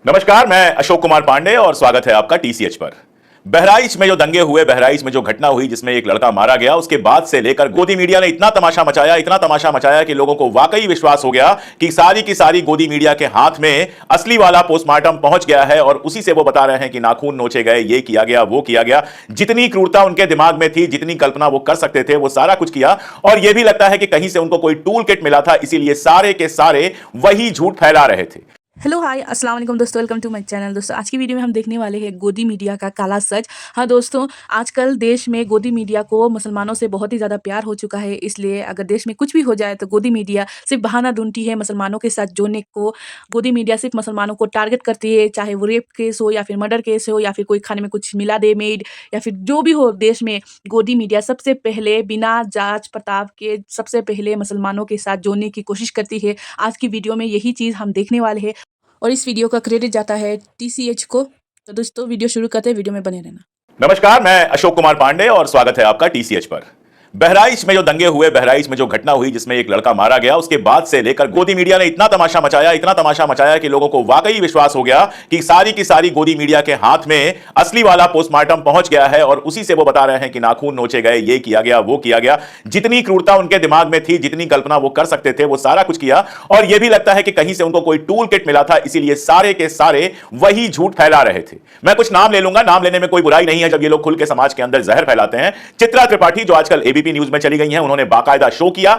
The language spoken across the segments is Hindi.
नमस्कार, मैं अशोक कुमार पांडे और स्वागत है आपका टीसीएच पर। बहराइच में जो दंगे हुए, बहराइच में जो घटना हुई जिसमें एक लड़का मारा गया, उसके बाद से लेकर गोदी मीडिया ने इतना तमाशा मचाया कि लोगों को वाकई विश्वास हो गया कि सारी की सारी गोदी मीडिया के हाथ में असली वाला पोस्टमार्टम पहुंच गया है और उसी से वो बता रहे हैं कि नाखून नोचे गए, ये किया गया, वो किया गया। जितनी क्रूरता उनके दिमाग में थी, जितनी कल्पना वो कर सकते थे, वो सारा कुछ किया। और यह भी लगता है कि कहीं से उनको कोई टूल किट मिला था, इसीलिए सारे के सारे वही झूठ फैला रहे थे। हेलो हाय अस्सलाम वालेकुम दोस्तों, वेलकम टू माय चैनल। दोस्तों आज की वीडियो में हम देखने वाले हैं गोदी मीडिया का काला सच। हाँ दोस्तों, आजकल देश में गोदी मीडिया को मुसलमानों से बहुत ही ज़्यादा प्यार हो चुका है, इसलिए अगर देश में कुछ भी हो जाए तो गोदी मीडिया सिर्फ बहाना ढूंढती है मुसलमानों के साथ जोड़ने को। गोदी मीडिया सिर्फ मुसलमानों को टारगेट करती है, चाहे वो रेप केस हो या फिर मर्डर केस हो या फिर कोई खाने में कुछ मिला दे मेड या फिर जो भी हो। देश में गोदी मीडिया सबसे पहले बिना जांच पड़ताल के सबसे पहले मुसलमानों के साथ जोड़ने की कोशिश करती है। आज की वीडियो में यही चीज़ हम देखने वाले हैं और इस वीडियो का क्रेडिट जाता है टीसीएच को। तो दोस्तों वीडियो शुरू करते हैं, वीडियो में बने रहना। नमस्कार, मैं अशोक कुमार पांडे और स्वागत है आपका टीसीएच पर। बहराइच में जो दंगे हुए, बहराइच में जो घटना हुई जिसमें एक लड़का मारा गया, उसके बाद से लेकर गोदी मीडिया ने इतना तमाशा मचाया कि लोगों को वाकई विश्वास हो गया कि सारी की सारी गोदी मीडिया के हाथ में असली वाला पोस्टमार्टम पहुंच गया है और उसी से वो बता रहे हैं कि नाखून नोचे गए, ये किया गया, वो किया गया। जितनी क्रूरता उनके दिमाग में थी, जितनी कल्पना वो कर सकते थे, वो सारा कुछ किया। और यह भी लगता है कि कहीं से उनको कोई टूल किट मिला था, इसीलिए सारे के सारे वही झूठ फैला रहे थे। मैं कुछ नाम ले लूंगा, नाम लेने में कोई बुराई नहीं है जब ये लोग खुल के समाज के अंदर जहर फैलाते हैं। चित्रा त्रिपाठी जो आजकल एबीपी न्यूज में चली गई हैं, उन्होंने बाकायदा शो किया।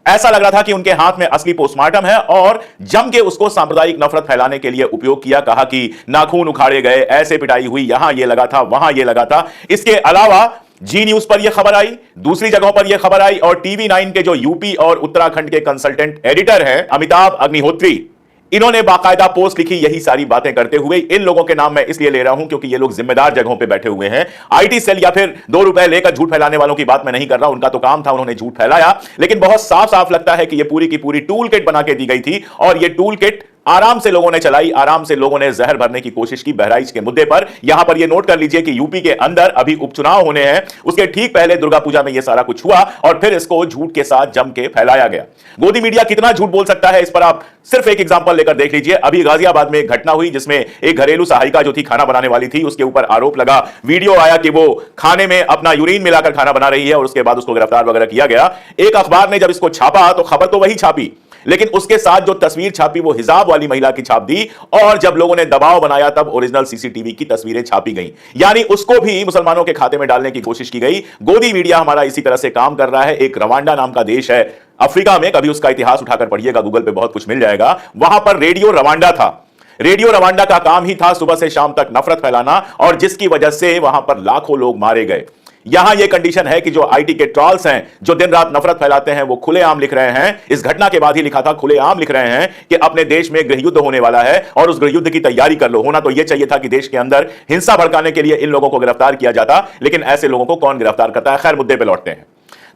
ऐसा लग रहा था कि उनके हाथ में असली पोस्टमार्टम है और जम के उसको सांप्रदायिक नफरत फैलाने के लिए उपयोग किया। कहा कि नाखून उखाड़े गए, ऐसे पिटाई हुई, यहां ये लगा था, वहां ये लगा था। इसके अलावा जी न्यूज पर यह खबर आई, दूसरी जगहों पर यह खबर आई और टीवी 9 के जो यूपी और उत्तराखंड के कंसल्टेंट एडिटर हैं अमिताभ अग्निहोत्री, इन्होंने बाकायदा पोस्ट लिखी यही सारी बातें करते हुए। इन लोगों के नाम मैं इसलिए ले रहा हूं क्योंकि ये लोग जिम्मेदार जगहों पे बैठे हुए हैं। आईटी सेल या फिर 2 रुपए लेकर झूठ फैलाने वालों की बात मैं नहीं कर रहा, उनका तो काम था, उन्होंने झूठ फैलाया। लेकिन बहुत साफ साफ लगता है कि ये पूरी की पूरी टूल किट बना के दी गई थी और ये टूल किट आराम से लोगों ने चलाई, आराम से लोगों ने जहर भरने की कोशिश की बहराइच के मुद्दे पर। यहां पर यह नोट कर लीजिए कि यूपी के अंदर अभी उपचुनाव होने हैं, उसके ठीक पहले दुर्गा पूजा में यह सारा कुछ हुआ और फिर इसको झूठ के साथ जम के फैलाया गया। गोदी मीडिया कितना झूठ बोल सकता है, इस पर आप सिर्फ एक एग्जांपल लेकर देख लीजिए। अभी गाजियाबाद में एक घटना हुई जिसमें एक घरेलू सहायिका जो थी, खाना बनाने वाली थी, उसके ऊपर आरोप लगा, वीडियो आया कि वो खाने में अपना यूरिन मिलाकर खाना बना रही है और उसके बाद उसको गिरफ्तार वगैरह किया गया। एक अखबार ने जब इसको छापा तो खबर तो वही छापी, लेकिन उसके साथ जो तस्वीर छापी वो हिजाब वाली महिला की छाप दी और जब लोगों ने दबाव बनाया तब ओरिजिनल सीसीटीवी की तस्वीरें छापी गई। यानी उसको भी मुसलमानों के खाते में डालने की कोशिश की गई। गोदी मीडिया हमारा इसी तरह से काम कर रहा है। एक रवांडा नाम का देश है अफ्रीका में, कभी उसका इतिहास उठाकर पढ़िएगा, गूगल पे बहुत कुछ मिल जाएगा। वहां पर रेडियो रवांडा था। रेडियो रवांडा का काम ही था सुबह से शाम तक नफरत फैलाना और जिसकी वजह से वहां पर लाखों लोग मारे गए। यहां यह कंडीशन है कि जो आईटी के ट्रॉल्स हैं, जो दिन रात नफरत फैलाते हैं, वो खुलेआम लिख रहे हैं। इस घटना के बाद ही लिखा था, खुलेआम लिख रहे हैं कि अपने देश में गृह युद्ध होने वाला है और उस गृह युद्ध की तैयारी कर लो। होना तो यह चाहिए था कि देश के अंदर हिंसा भड़काने के लिए इन लोगों को गिरफ्तार किया जाता, लेकिन ऐसे लोगों को कौन गिरफ्तार करता है। खैर, मुद्दे पर लौटते हैं।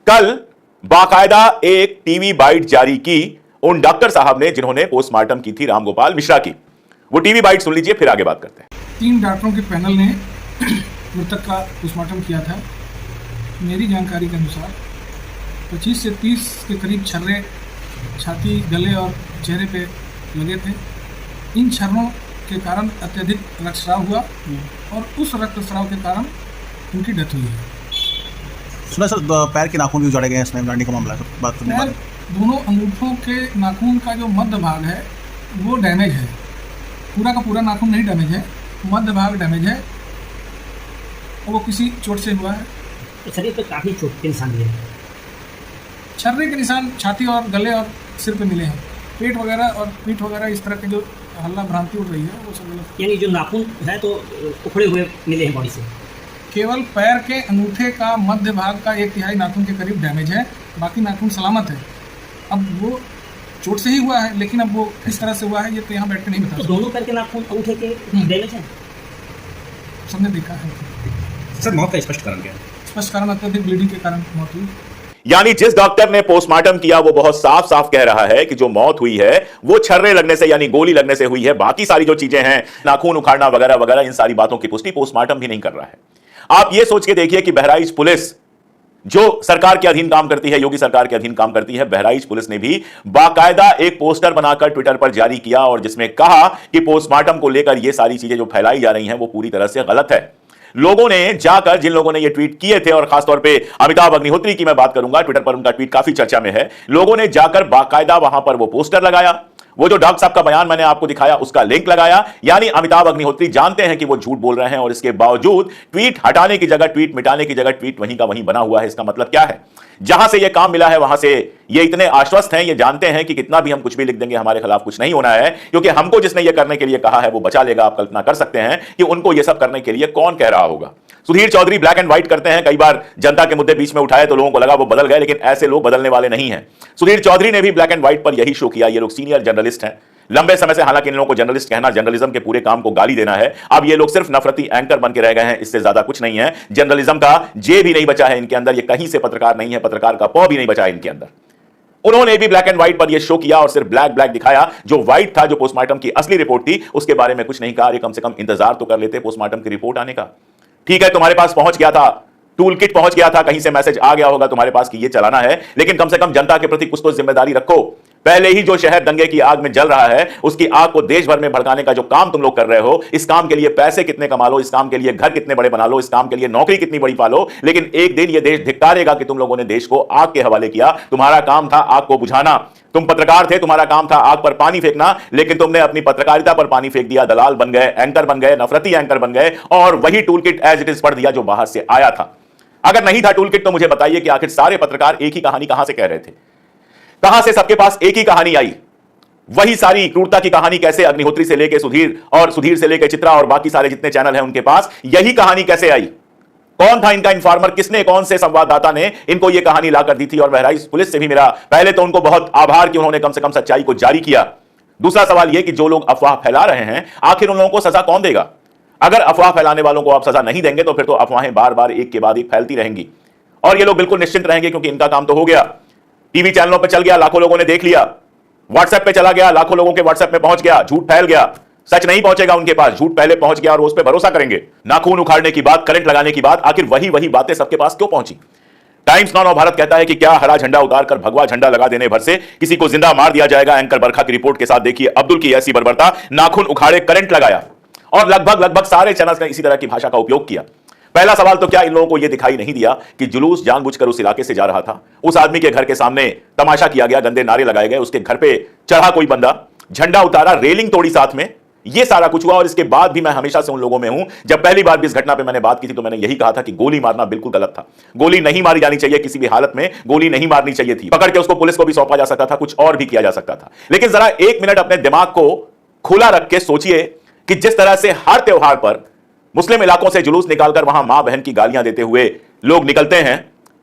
कल बाकायदा एक टीवी बाइट जारी की उन डॉक्टर साहब ने जिन्होंने पोस्टमार्टम की थी रामगोपाल मिश्रा की। वो टीवी बाइट सुन लीजिए, फिर आगे बात करते हैं। 3 डॉक्टरों के पैनल ने मृतक का पोस्टमार्टम किया था। मेरी जानकारी के अनुसार 25 से 30 के करीब छर्रे छाती, गले और चेहरे पे लगे थे। इन छर्रों के कारण अत्यधिक रक्तस्राव हुआ और उस रक्तस्राव के कारण उनकी डेथ हुई है। सुना सर, पैर के नाखून भी उजाड़े गए हैं इसमें, का मामला बात करने पैर, दोनों अंगूठों के नाखून का जो मध्य भाग है वो डैमेज है। पूरा का पूरा नाखून नहीं डैमेज है, मध्य भाग डैमेज है और वो किसी चोट से हुआ है। शरीर पे काफ़ी चोट के निशान मिले हैं। छर्रे के निशान छाती और गले और सिर पे मिले हैं। पेट वगैरह और पीठ वगैरह इस तरह के जो हल्ला भ्रांति उड़ रही है वो सब, यानी जो नाखून है तो उखड़े हुए मिले हैं बॉडी से। केवल पैर के अंगूठे का मध्य भाग का 1/3 नाखून के करीब डैमेज है, बाकी नाखून सलामत है। अब वो चोट से ही हुआ है, लेकिन अब वो किस तरह से हुआ है ये तो यहाँ बैठ के नहीं बता तो सकते। दोनों पैर के नाखून अंगूठे के डैमेज है, सबने देखा है। सर, मौत का स्पष्ट कारण क्या है? स्पष्ट कारण अत्यधिक ब्लीडिंग के कारण मौत हुई। यानी जिस डॉक्टर ने पोस्टमार्टम किया वो बहुत साफ साफ कह रहा है कि जो मौत हुई है वो छर्रे लगने से यानी गोली लगने से हुई है। बाकी सारी जो चीजें हैं, नाखून उखाड़ना वगैरह वगैरह, इन सारी बातों की पुष्टि पोस्टमार्टम भी नहीं कर रहा है। आप ये सोच के देखिए कि बहराइच पुलिस जो सरकार के अधीन काम करती है, योगी सरकार के अधीन काम करती है, बहराइच पुलिस ने भी बाकायदा एक पोस्टर बनाकर ट्विटर पर जारी किया और जिसमें कहा कि पोस्टमार्टम को लेकर यह सारी चीजें जो फैलाई जा रही हैं वो पूरी तरह से गलत है। लोगों ने जाकर, जिन लोगों ने ये ट्वीट किए थे, और खासतौर पे अमिताभ अग्निहोत्री की मैं बात करूंगा, ट्विटर पर उनका ट्वीट काफी चर्चा में है, लोगों ने जाकर बाकायदा वहां पर वो पोस्टर लगाया, वो जो डॉक्टर साहब का बयान मैंने आपको दिखाया उसका लिंक लगाया। यानी अमिताभ अग्निहोत्री जानते हैं कि वो झूठ बोल रहे हैं और इसके बावजूद ट्वीट हटाने की जगह, ट्वीट मिटाने की जगह ट्वीट वहीं का वहीं बना हुआ है। इसका मतलब क्या है? जहां से ये काम मिला है वहां से ये इतने आश्वस्त हैं, ये जानते हैं कि कितना भी हम कुछ भी लिख देंगे हमारे खिलाफ कुछ नहीं होना है, क्योंकि हमको जिसने ये करने के लिए कहा है वो बचा लेगा। आप कल्पना कर सकते हैं कि उनको ये सब करने के लिए कौन कह रहा होगा। Sudhir Chaudhary black and white करते हैं, कई बार जनता के मुद्दे बीच में उठाए तो लोगों को लगा वो बदल गए, लेकिन ऐसे लोग बदलने वाले नहीं हैं। सुधीर चौधरी ने भी ब्लैक एंड व्हाइट पर यही शो किया। ये लोग सीनियर जर्नलिस्ट हैं, लंबे समय से, हालांकि इन लोगों को जर्नलिस्ट कहना जर्नलिज्म के पूरे काम को गाली देना है। अब ये लोग सिर्फ नफरती एंकर बन के रह गए हैं, इससे ज्यादा कुछ नहीं है। जर्नलिज्म का जे भी नहीं बचा है इनके अंदर, ये कहीं से पत्रकार नहीं है, पत्रकार का पौ भी नहीं बचा है इनके अंदर। उन्होंने भी ब्लैक एंड व्हाइट पर यह शो किया और सिर्फ ब्लैक ब्लैक दिखाया। जो व्हाइट था, जो पोस्टमार्टम की असली रिपोर्ट थी, उसके बारे में कुछ नहीं कहा। कम से कम इंतजार तो कर लेते पोस्टमार्टम की रिपोर्ट आने का। ठीक है, तुम्हारे पास पहुंच गया था, टूल किट पहुंच गया था, कहीं से मैसेज आ गया होगा तुम्हारे पास कि ये चलाना है, लेकिन कम से कम जनता के प्रति कुछ तो जिम्मेदारी रखो। पहले ही जो शहर दंगे की आग में जल रहा है, उसकी आग को देश भर में भड़काने का जो काम तुम लोग कर रहे हो, इस काम के लिए पैसे कितने कमा लो, इस काम के लिए घर कितने बड़े बना लो, इस काम के लिए नौकरी कितनी बड़ी पालो, लेकिन एक दिन ये देश धिक्कारेगा कि तुम लोगों ने देश को आग के हवाले किया। तुम्हारा काम था आग को बुझाना, तुम पत्रकार थे, तुम्हारा काम था आग पर पानी फेंकना, लेकिन तुमने अपनी पत्रकारिता पर पानी फेंक दिया। दलाल बन गए, एंकर बन गए, नफरती एंकर बन गए और वही tool kit as it is पढ़ दिया जो बाहर से आया था। अगर नहीं था टूल किट तो मुझे बताइए कि आखिर सारे पत्रकार एक ही कहानी कहां से कह रहे थे? कहां से सबके पास एक ही कहानी आई? वही सारी क्रूरता की कहानी कैसे अग्निहोत्री से लेके सुधीर और सुधीर से लेके चित्रा और बाकी सारे जितने चैनल हैं उनके पास यही कहानी कैसे आई? कौन था इनका इन्फॉर्मर? किसने, कौन से संवाददाता ने इनको यह कहानी लाकर दी थी? और बहराइच पुलिस से भी मेरा पहले तो उनको बहुत आभार कि उन्होंने कम से कम सच्चाई को जारी किया। दूसरा सवाल यह कि जो लोग अफवाह फैला रहे हैं, आखिर उन लोगों को सजा कौन देगा? अगर अफवाह फैलाने वालों को आप सजा नहीं देंगे तो फिर तो अफवाहें बार बार एक के बाद एक फैलती रहेंगी और ये लोग बिल्कुल निश्चिंत रहेंगे, क्योंकि इनका काम तो हो गया। टीवी चैनलों पर चल गया, लाखों लोगों ने देख लिया। व्हाट्सएप पे चला गया, लाखों लोगों के व्हाट्सएप में पहुंच गया, झूठ फैल गया। सच नहीं पहुंचेगा उनके पास, झूठ पहले पहुंच गया और उस पर भरोसा करेंगे। नाखून उखाड़ने की बात, करंट लगाने की बात, आखिर वही बातें सबके पास क्यों पहुंची? टाइम्स नाउ भारत कहता है कि क्या हरा झंडा उतारकर भगवा झंडा लगा देने भर से किसी को जिंदा मार दिया जाएगा? एंकर बरखा की रिपोर्ट के साथ देखिए अब्दुल की ऐसी बर्बरता, नाखून उखाड़े, करंट लगाया और लगभग सारे चैनल्स ने इसी तरह की भाषा का उपयोग किया। पहला सवाल तो क्या इन लोगों को यह दिखाई नहीं दिया कि जुलूस जानबूझकर उस इलाके से जा रहा था? उस आदमी के घर के सामने तमाशा किया गया, गंदे नारे लगाए गए, उसके घर पे चढ़ा कोई बंदा, झंडा उतारा, रेलिंग तोड़ी साथ में, यह सारा कुछ हुआ। और इसके बाद भी मैं हमेशा से उन लोगों में हूं, जब पहली बार भी इस घटना पे मैंने बात की थी तो मैंने यही कहा था कि गोली मारना बिल्कुल गलत था। गोली नहीं मारी जानी चाहिए, किसी भी हालत में गोली नहीं मारनी चाहिए थी। पकड़ के उसको पुलिस को भी सौंपा जा सकता था, कुछ और भी किया जा सकता था। लेकिन जरा एक मिनट अपने दिमाग को खुला रख के सोचिए कि जिस तरह से हर त्योहार पर मुस्लिम इलाकों से जुलूस निकालकर वहां मां बहन की गालियां देते हुए लोग निकलते हैं,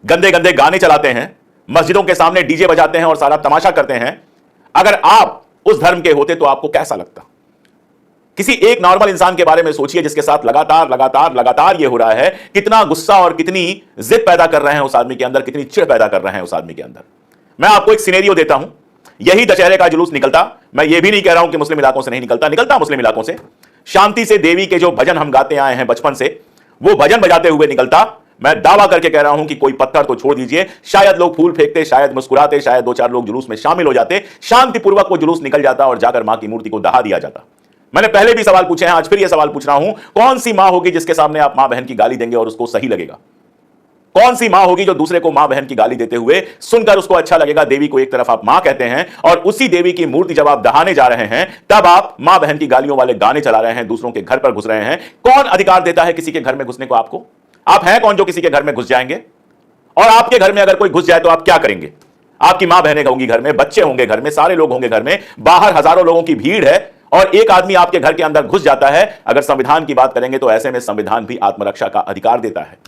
गंदे गंदे गाने चलाते हैं, मस्जिदों के सामने डीजे बजाते हैं और सारा तमाशा करते हैं। अगर आप उस धर्म के होते तो आपको कैसा लगता? किसी एक नॉर्मल इंसान के बारे में सोचिए जिसके साथ लगातार यह हो रहा है। कितना गुस्सा और कितनी जिद पैदा कर रहे हैं उस आदमी के अंदर, कितनी चिढ़ पैदा कर रहे हैं उस आदमी के अंदर। मैं आपको एक सिनेरियो देता हूं। यही दशहरे का जुलूस निकलता, मैं यह भी नहीं कह रहा हूं कि मुस्लिम इलाकों से नहीं निकलता, निकलता मुस्लिम इलाकों से। शांति से देवी के जो भजन हम गाते आए हैं बचपन से, वो भजन बजाते हुए निकलता। मैं दावा करके कह रहा हूं कि कोई पत्थर तो छोड़ दीजिए, शायद लोग फूल फेंकते, शायद मुस्कुराते, शायद 2-4 लोग जुलूस में शामिल हो जाते, शांतिपूर्वक वो जुलूस निकल जाता और जाकर मां की मूर्ति को दहा दिया जाता। मैंने पहले भी सवाल पूछे हैं, आज फिर यह सवाल पूछ रहा हूं, कौन सी मां होगी जिसके सामने आप मां बहन की गाली देंगे और उसको सही लगेगा? कौन सी मां होगी जो दूसरे को मां बहन की गाली देते हुए सुनकर उसको अच्छा लगेगा? देवी को एक तरफ आप मां कहते हैं और उसी देवी की मूर्ति जब आप दहाने जा रहे हैं तब आप मां बहन की गालियों वाले गाने चला रहे हैं, दूसरों के घर पर घुस रहे हैं। कौन अधिकार देता है किसी के घर में घुसने को आपको? आप हैं कौन जो किसी के घर में घुस जाएंगे? और आपके घर में अगर कोई घुस जाए तो आप क्या करेंगे? आपकी मां बहनें होंगी घर में, बच्चे होंगे घर में, सारे लोग होंगे घर में, बाहर हजारों लोगों की भीड़ है और एक आदमी आपके घर के अंदर घुस जाता है। अगर संविधान की बात करेंगे तो ऐसे में संविधान भी आत्मरक्षा का अधिकार देता है।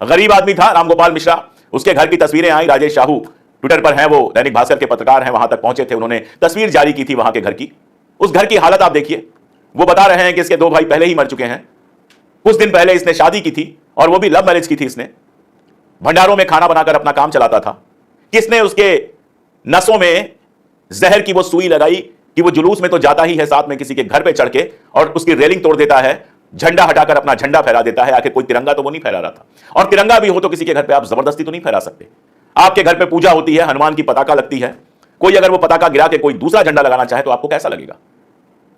गरीब आदमी था रामगोपाल मिश्रा, उसके घर की तस्वीरें आई, राजेश साहू ट्विटर पर हैं, वो दैनिक भास्कर के पत्रकार हैं, वहां तक पहुंचे थे, उन्होंने तस्वीर जारी की थी वहां के घर की। उस घर की हालत आप देखिए। वो बता रहे हैं कि इसके 2 भाई पहले ही मर चुके हैं, कुछ दिन पहले इसने शादी की थी और वो भी लव मैरिज की थी। इसने भंडारों में खाना बनाकर अपना काम चलाता था। किसने उसके नसों में जहर की वो सुई लगाई कि वो जुलूस में तो जाता ही है, साथ में किसी के घर पे चढ़ के और उसकी रेलिंग तोड़ देता है, झंडा हटाकर अपना झंडा फहरा देता है। आखिर कोई तिरंगा तो वो नहीं फहरा रहा था, और तिरंगा भी हो तो किसी के घर पे आप जबरदस्ती तो नहीं फहरा सकते। आपके घर पे पूजा होती है, हनुमान की पताका लगती है, कोई अगर वो पताका गिरा के कोई दूसरा झंडा लगाना चाहे तो आपको कैसा लगेगा?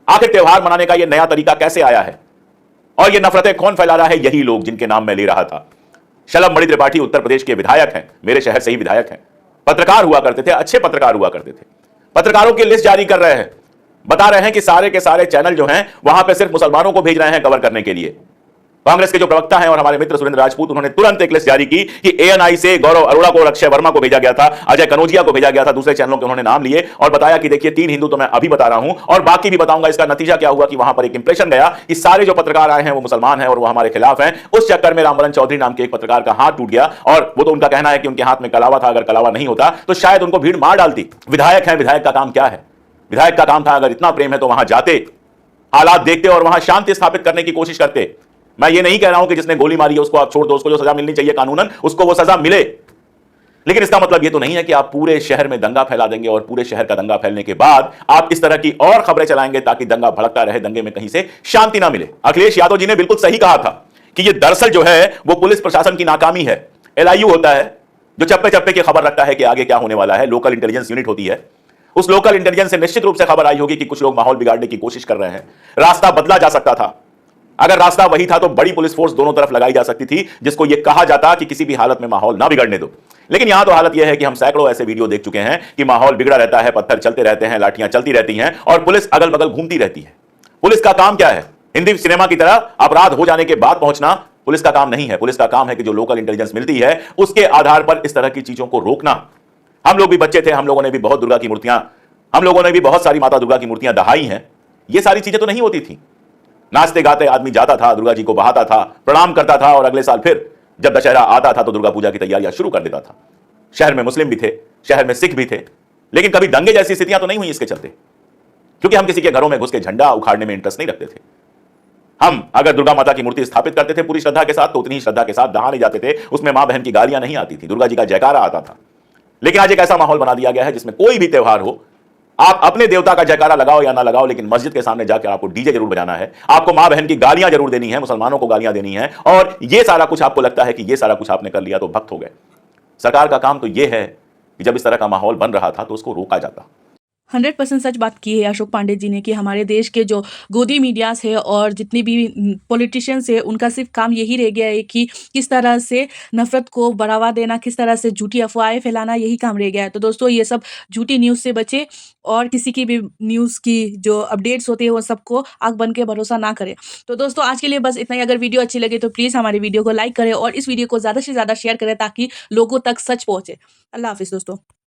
आखिर त्योहार मनाने का ये नया तरीका कैसे आया है, और ये नफरतें कौन फैला रहा है? यही लोग जिनके नाम मैं ले रहा था। शलभ मणि त्रिपाठी उत्तर प्रदेश के विधायक हैं, मेरे शहर से ही विधायक हैं, पत्रकार हुआ करते थे, अच्छे पत्रकार हुआ करते थे। पत्रकारों की लिस्ट जारी कर रहे हैं, बता रहे हैं कि सारे के सारे चैनल जो हैं वहां पे सिर्फ मुसलमानों को भेज रहे हैं कवर करने के लिए। कांग्रेस के जो प्रवक्ता हैं और हमारे मित्र सुरेंद्र राजपूत, उन्होंने तुरंत एक लिस्ट जारी की कि एएनआई से गौरव अरोड़ा को, अक्षय वर्मा को भेजा गया था, अजय कनौजिया को भेजा गया था, दूसरे चैनलों के उन्होंने नाम लिए और बताया कि देखिए 3 हिंदू तो मैं अभी बता रहा हूं और बाकी भी बताऊंगा। इसका नतीजा क्या हुआ कि वहां पर एक इंप्रेशन गया कि सारे जो पत्रकार आए हैं वो मुसलमान हैं और वो हमारे खिलाफ हैं। उस चक्कर में रामबरन चौधरी नाम के एक पत्रकार का हाथ टूट गया, और वो तो उनका कहना है कि उनके हाथ में कलावा था, अगर कलावा नहीं होता तो शायद उनको भीड़ मार डालती। विधायक हैं, विधायक का काम क्या है? विधायक का काम था अगर इतना प्रेम है तो वहां जाते, हालात देखते और वहां शांति स्थापित करने की कोशिश करते। मैं ये नहीं कह रहा हूं कि जिसने गोली मारी है उसको आप छोड़ दो, उसको जो सजा मिलनी चाहिए कानूनन उसको वो सजा मिले, लेकिन इसका मतलब ये तो नहीं है कि आप पूरे शहर में दंगा फैला देंगे और पूरे शहर का दंगा फैलने के बाद आप इस तरह की और खबरें चलाएंगे ताकि दंगा भड़कता रहे, दंगे में कहीं से शांति ना मिले। अखिलेश यादव जी ने बिल्कुल सही कहा था कि ये दरअसल जो है वो पुलिस प्रशासन की नाकामी है। LIU होता है जो चप्पे चप्पे की खबर रखता है कि आगे क्या होने वाला है, लोकल इंटेलिजेंस यूनिट होती है। उस लोकल इंटेलिजेंस से निश्चित रूप से खबर आई होगी कि कुछ लोग माहौल बिगाड़ने की कोशिश कर रहे हैं। रास्ता बदला जा सकता था, अगर रास्ता वही था तो बड़ी पुलिस फोर्स दोनों तरफ लगाई जा सकती थी, जिसको यह कहा जाता कि किसी भी हालत में माहौल ना बिगड़ने दो। लेकिन यहां तो हालत यह है कि हम सैकड़ों ऐसे वीडियो देख चुके हैं कि माहौल बिगड़ा रहता है, पत्थर चलते रहते हैं, लाठियां चलती रहती हैं और पुलिस अगल बगल घूमती रहती है। पुलिस का काम क्या है? हिंदी सिनेमा की तरह अपराध हो जाने के बाद पहुंचना पुलिस का काम नहीं है। पुलिस का काम है कि जो लोकल इंटेलिजेंस मिलती है उसके आधार पर इस तरह की चीजों को रोकना। हम लोग भी बच्चे थे, हम लोगों ने भी बहुत दुर्गा की मूर्तियां, हम लोगों ने भी बहुत सारी माता दुर्गा की मूर्तियां दहाई हैं। ये सारी चीजें तो नहीं होती थी। नाचते गाते आदमी जाता था, दुर्गा जी को बहाता था, प्रणाम करता था और अगले साल फिर जब दशहरा आता था तो दुर्गा पूजा की तैयारियां शुरू कर देता था। शहर में मुस्लिम भी थे, शहर में सिख भी थे, लेकिन कभी दंगे जैसी स्थितियां तो नहीं हुई इसके चलते, क्योंकि हम किसी के घरों में घुस के झंडा उखाड़ने में इंटरेस्ट नहीं रखते थे। हम अगर दुर्गा माता की मूर्ति स्थापित करते थे पूरी श्रद्धा के साथ तो उतनी ही श्रद्धा के साथ दहाने जाते थे, उसमें मां बहन की गालियां नहीं आती थी, दुर्गा जी का जयकारा आता था। लेकिन आज एक ऐसा माहौल बना दिया गया है जिसमें कोई भी त्योहार हो, आप अपने देवता का जयकारा लगाओ या ना लगाओ, लेकिन मस्जिद के सामने जाकर आपको डीजे जरूर बजाना है, आपको मां बहन की गालियां जरूर देनी है, मुसलमानों को गालियां देनी है, और ये सारा कुछ आपको लगता है कि ये सारा कुछ आपने कर लिया तो भक्त हो गए। सरकार का काम तो ये है कि जब इस तरह का माहौल बन रहा था तो उसको रोका जाता। 100% सच बात की है अशोक पांडे जी ने कि हमारे देश के जो गोदी मीडियाज है और जितनी भी पॉलिटिशियंस है उनका सिर्फ काम यही रह गया है कि किस तरह से नफरत को बढ़ावा देना, किस तरह से झूठी अफवाहें फैलाना, यही काम रह गया है। तो दोस्तों ये सब झूठी न्यूज़ से बचे और किसी की भी न्यूज़ की जो अपडेट्स होते हैं वो सबको आंख बन के भरोसा ना करें। तो दोस्तों आज के लिए बस इतना ही। अगर वीडियो अच्छी लगे तो प्लीज़ हमारे वीडियो को लाइक करें और इस वीडियो को ज़्यादा से ज़्यादा शेयर करें ताकि लोगों तक सच पहुँचे। अल्लाह हाफिज़ दोस्तों।